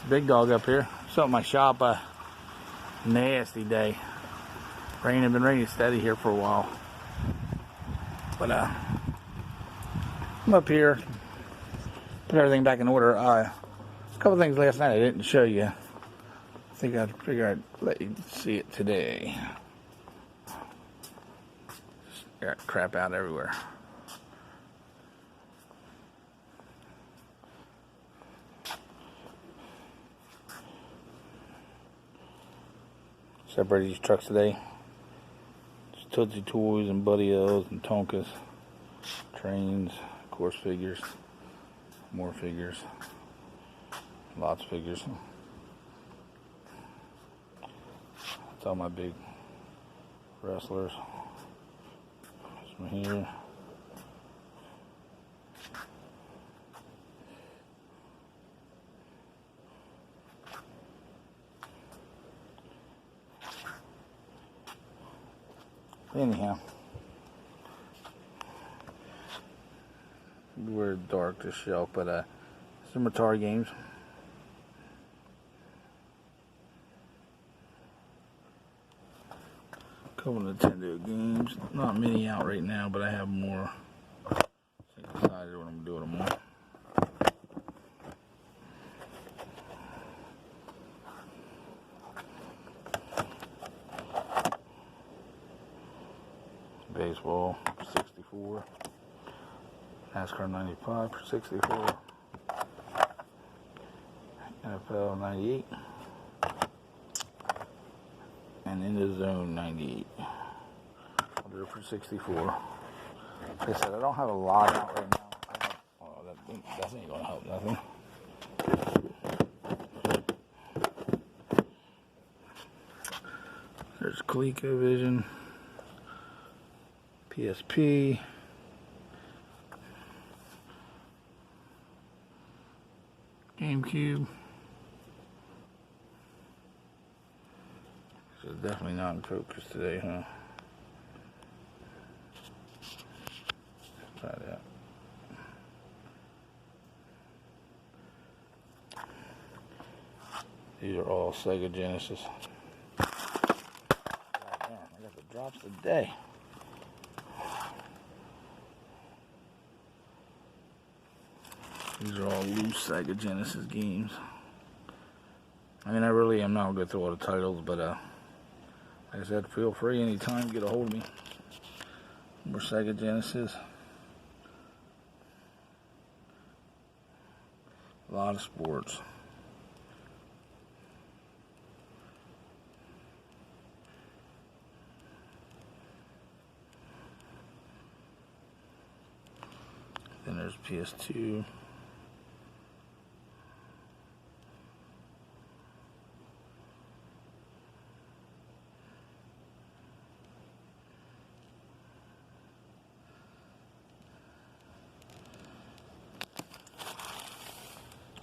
Big Dog up here. So at my shop, nasty day. Rain had been raining steady here for a while. But I'm up here, put everything back in order. A couple things last night I didn't show you. I think I'd figure I'd let you see it today. Just got crap out everywhere. Separated these trucks today. Just Tootsie Toys and Buddy-O's and Tonkas. Trains, of course, figures. More figures. Lots of figures. That's all my big wrestlers. From here. Anyhow, we're dark this shelf, but some Atari games. Couple Nintendo games. Not many out right now, but I have more. I decided what I'm gonna do with them all. Baseball for 64, NASCAR 95 for 64, NFL 98, and In the Zone 98. I'll do it for 64. Like I said, I don't have a lot out right now. That ain't gonna help nothing. There's ColecoVision. PSP, GameCube. This is definitely not in focus today, huh? Try that. These are all Sega Genesis. God damn, I got the drops today. These are all loose Sega Genesis games. I mean, I really am not going to go through all the titles, but like I said, feel free anytime to get a hold of me. More Sega Genesis. A lot of sports. Then there's PS2.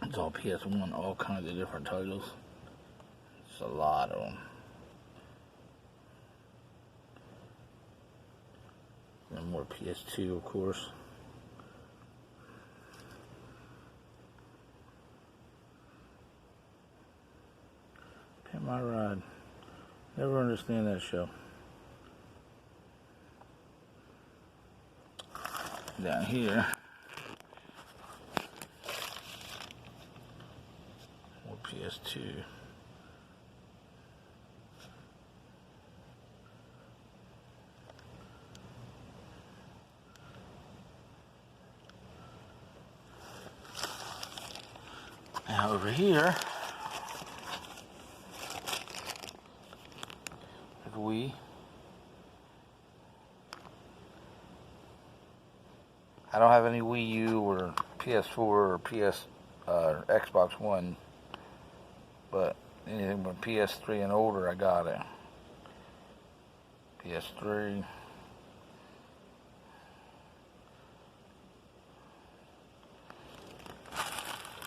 It's all PS1, all kinds of different titles. It's a lot of them. And more PS2, of course. Pimp My Ride. Never understand that show. Down here. PS2. Now over here, the Wii. I don't have any Wii U or PS4 or Xbox One. But anything from PS3 and older, I got it. PS3.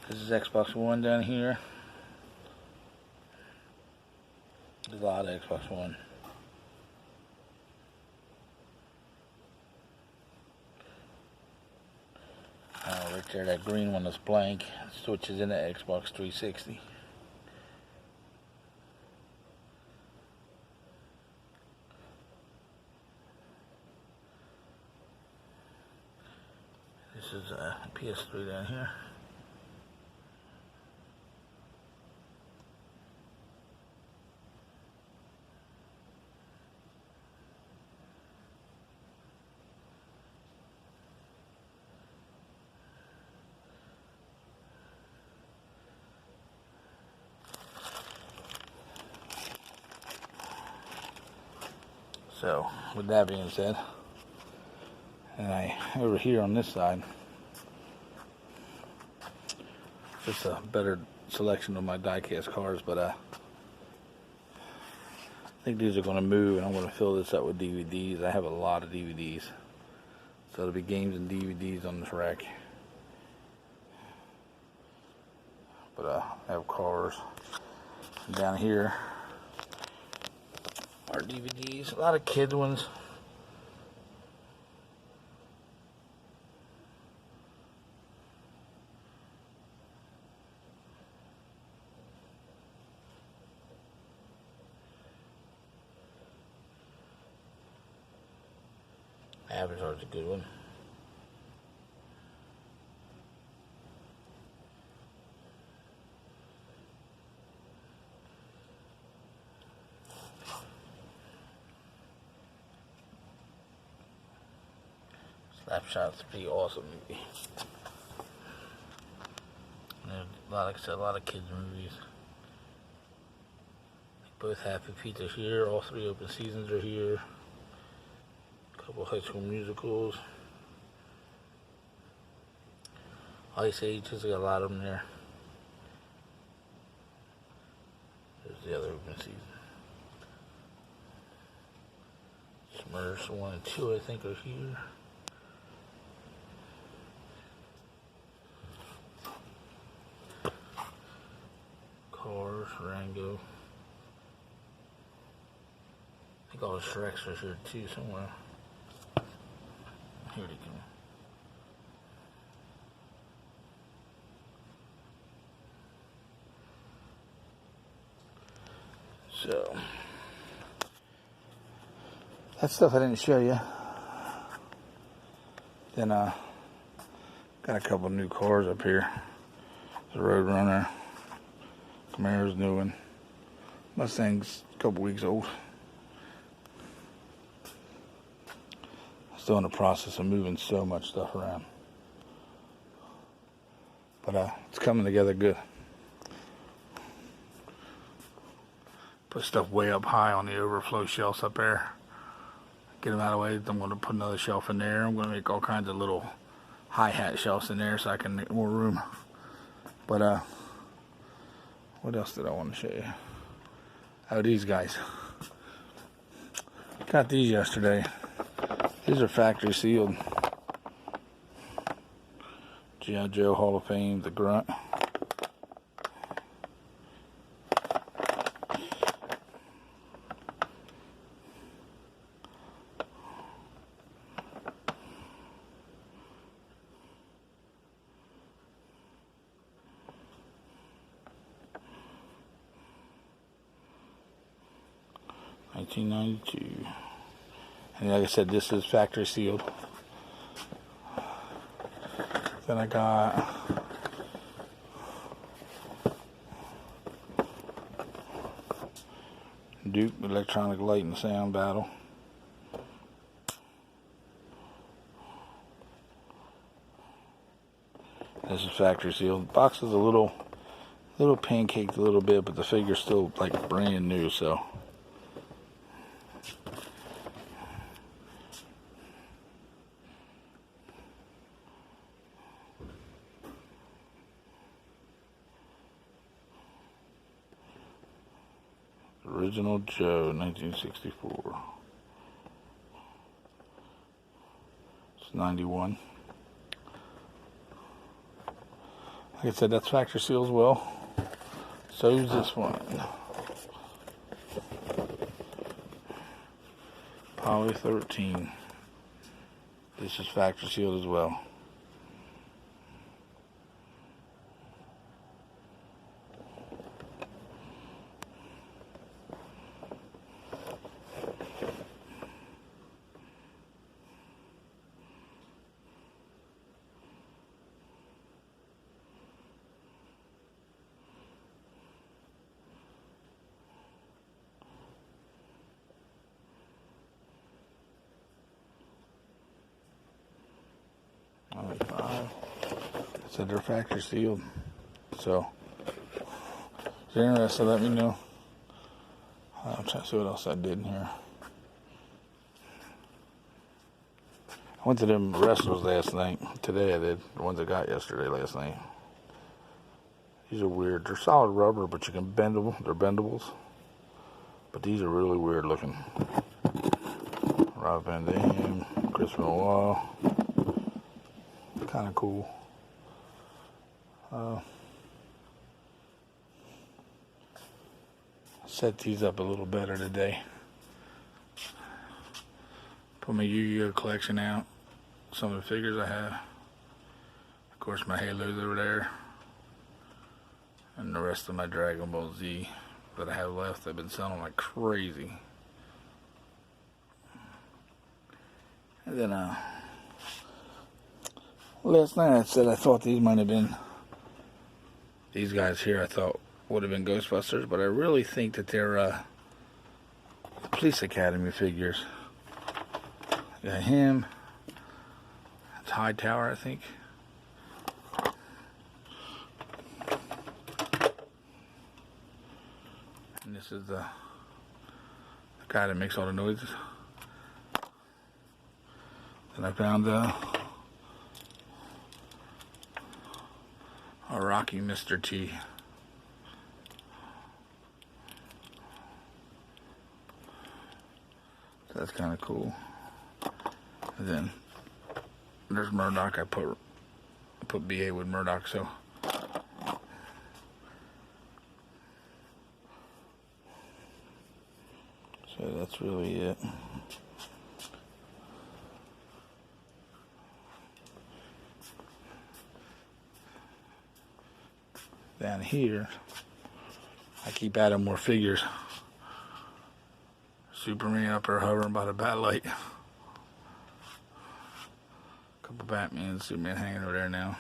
This is Xbox One down here. There's a lot of Xbox One. Right there, that green one is blank. Switches into Xbox 360. is PS3 down here. So, with that being said, and over here on this side, just a better selection of my die-cast cars, but I think these are going to move, and I'm going to fill this up with DVDs. I have a lot of DVDs, so there'll be games and DVDs on this rack. But I have cars. And down here are DVDs, a lot of kids ones. Avatar's a good one. Slapshot's a pretty awesome movie. And like I said, a lot of kids movies. Both Happy Feet are here. All 3 open seasons are here. A couple High School Musicals. Ice Age has got a lot of them there. There's the other open season. Smurfs 1 and 2 I think are here. Cars, Rango. I think all the Shreks are here too somewhere. Here they come. So, that stuff I didn't show you. Then got a couple new cars up here. The Roadrunner. Camara's new one. Mustang's a couple weeks old. Still in the process of moving so much stuff around. But it's coming together good. Put stuff way up high on the overflow shelves up there. Get them out of the way. I'm going to put another shelf in there. I'm going to make all kinds of little hi-hat shelves in there so I can make more room. But what else did I want to show you? Oh, these guys. Got these yesterday. These are factory sealed. G.I. Joe Hall of Fame, the Grunt. $19.92. And like I said, this is factory sealed. Then I got Duke Electronic Light and Sound Battle. This is factory sealed. The box is a little pancaked a little bit, but the figure's still like brand new, so. Original Joe, 1964. It's 91. Like I said, that's factory seal as well. So is this one. Poly 13. This is factory sealed as well. said they're factory sealed. So, if you're interested, let me know. I'm trying to see what else I did in here. I went to them wrestlers last night. Today I did. The ones I got yesterday, last night. These are weird. They're solid rubber, but you can bend them. They're bendables. But these are really weird looking. Rob Van Dam, Chris Benoit. Kind of cool. Set these up a little better today. Put my Yu-Gi-Oh collection out. Some of the figures I have. Of course, my Halos over there. And the rest of my Dragon Ball Z that I have left. I've been selling like crazy. And then, last night I said I thought these might have been, these guys here I thought would have been Ghostbusters, but I really think that they're Police Academy figures. Got him. It's Hightower, I think. And this is the guy that makes all the noises. Then I found a Rocky Mr. T. So that's kind of cool. And then there's Murdoch. I put BA with Murdoch, so that's really it. Down here, I keep adding more figures. Superman up there hovering by the Batlight. Couple Batman, Superman hanging over there now.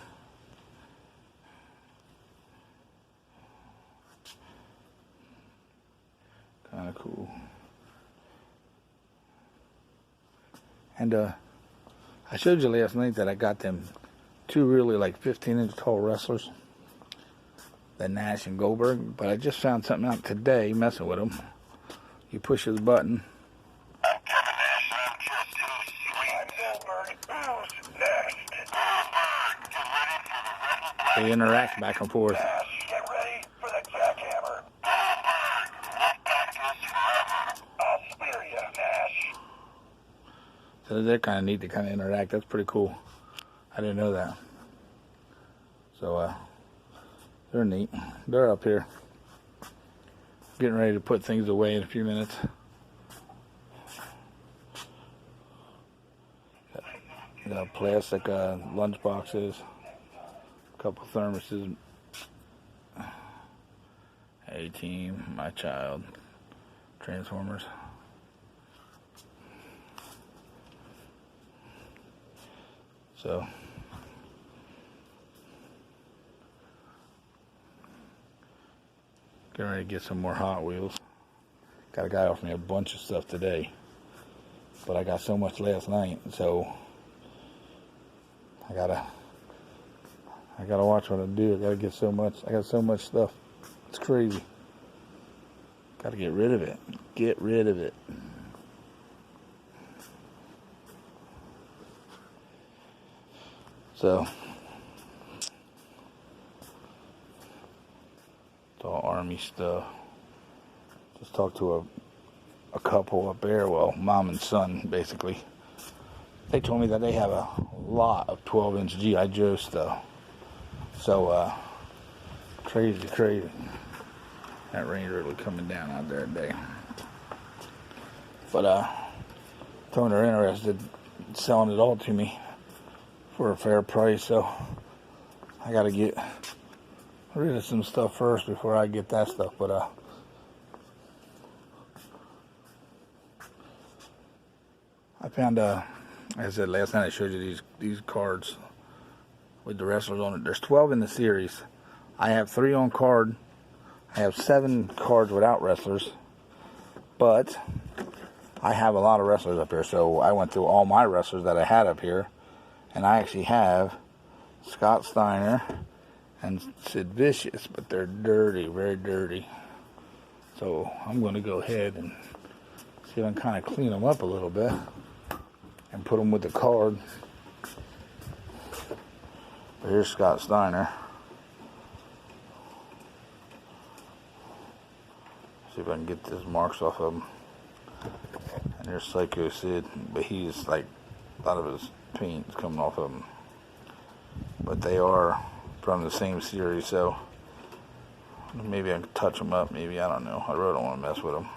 Kind of cool. And I showed you last night that I got them two really like 15-inch tall wrestlers, the Nash and Goldberg. But I just found something out today messing with them. You push this button. I'm Kevin Nash, and I'm just too sweet. I'm Goldberg. Who's next? Goldberg, get ready for the Red Blade. They interact back and forth. Nash, get ready for the jackhammer. Goldberg, won't back this forever. I'll spear you, Nash. So they're kind of neat to kind of interact. That's pretty cool. I didn't know that. So they're neat. They're up here. Getting ready to put things away in a few minutes. Got plastic lunch boxes, a couple thermoses. A-Team, My Child, Transformers. So getting ready to get some more Hot Wheels. Got a guy offer me a bunch of stuff today, but I got so much last night, so I gotta watch what I do. I gotta get so much. I got so much stuff. It's crazy. Gotta get rid of it. Get rid of it. So it's all Army stuff. Just talked to a couple up there, well, mom and son, basically. They told me that they have a lot of 12-inch G.I. Joe stuff. So, crazy. That rain really coming down out there today. But, told them they're interested in selling it all to me for a fair price, so I gotta get rid of some stuff first before I get that stuff. But, I found, as I said last night, I showed you these cards with the wrestlers on it. There's 12 in the series. I have 3 on card. I have 7 cards without wrestlers. But I have a lot of wrestlers up here, so I went through all my wrestlers that I had up here. And I actually have Scott Steiner, and Sid Vicious, but they're dirty, very dirty. So I'm going to go ahead and see if I can kind of clean them up a little bit and put them with the card. But here's Scott Steiner. See if I can get these marks off of him. And there's Psycho Sid, but he's like a lot of his paint's coming off of him. But they are from the same series, so maybe I can touch them up. Maybe, I don't know. I really don't want to mess with them.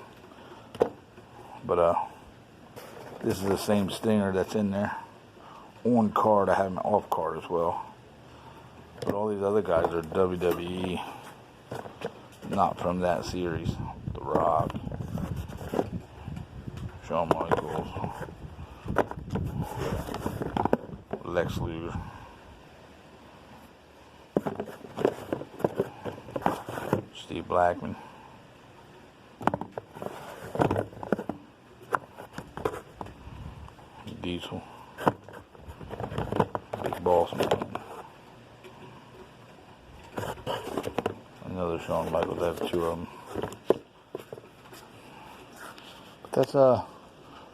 But this is the same Stinger that's in there. On card, I have him off card as well. But all these other guys are WWE, not from that series. The Rock, Shawn Michaels, Lex Luger, Steve Blackman, Diesel, Big Boss Man. Another Shawn Michaels. I have two of them. But that's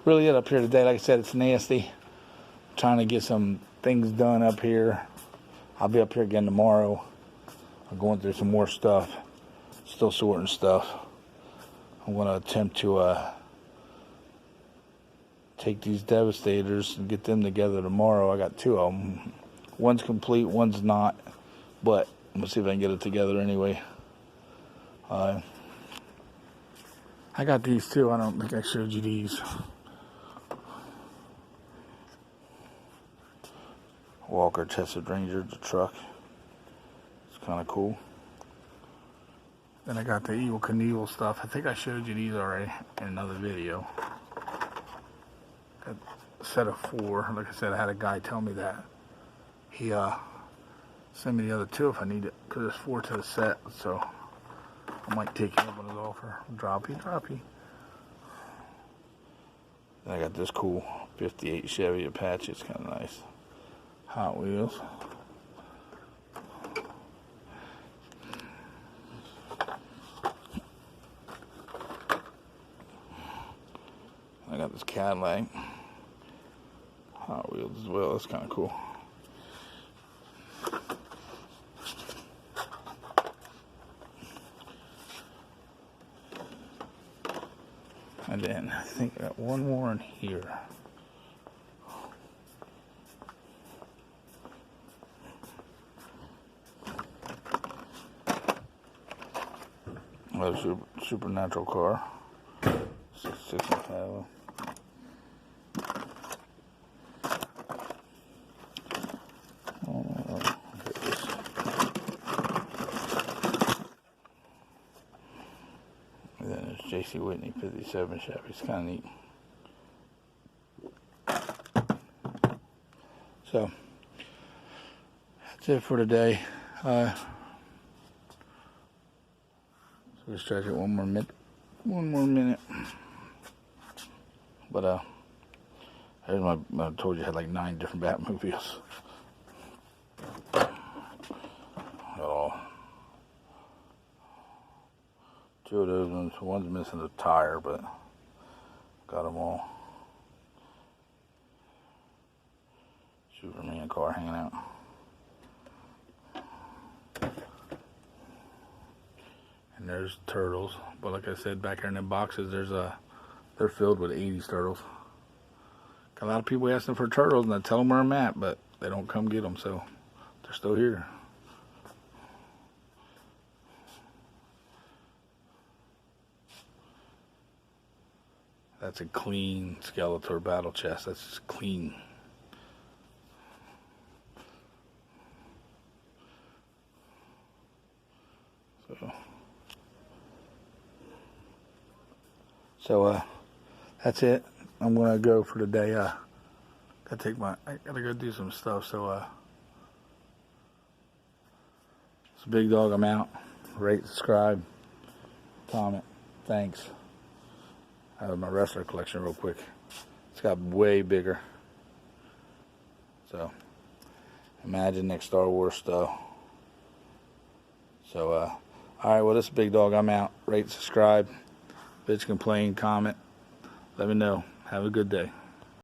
really it up here today. Like I said, it's nasty. I'm trying to get some things done up here. I'll be up here again tomorrow. I'm going through some more stuff. Still sorting stuff. I'm going to attempt to take these Devastators and get them together tomorrow. I got two of them. One's complete, one's not. But I'm going to see if I can get it together anyway. I got these too. I don't think I showed you these. Walker Chesed Ranger, the truck. It's kind of cool. Then I got the Evel Knievel stuff. I think I showed you these already in another video. Got a set of 4. Like I said, I had a guy tell me that. He send me the other 2 if I need it, because there's 4 to the set. So I might take it up on his offer. Droppy. Then I got this cool 58 Chevy Apache. It's kind of nice. Hot Wheels. I got this Cadillac. Hot Wheels as well. That's kind of cool. And then I think I got one more in here. Another supernatural car. 6 and 5. And then there's J.C. Whitney 57 Chevy. It's kind of neat. So that's it for today. So let's stretch it one more minute. But here's I told you I had like 9 different Batmobiles. Oh, 2 of those one's missing a tire, but got them all. Superman car hanging out. And there's turtles, but like I said, back here in the boxes, they're filled with 80s turtles. Got a lot of people asking for turtles, and I tell them where I'm at, but they don't come get them, so they're still here. That's a clean Skeletor battle chest. That's just clean. So that's it. I'm gonna go for the day. I gotta go do some stuff. So it's a Big Dog. I'm out. Rate, subscribe, comment. Thanks. I have my wrestler collection real quick. It's got way bigger. So Imagine next Star Wars stuff. So, alright, well, this is Big Dog. I'm out. Rate, subscribe. Bitch, complain, comment. Let me know. Have a good day.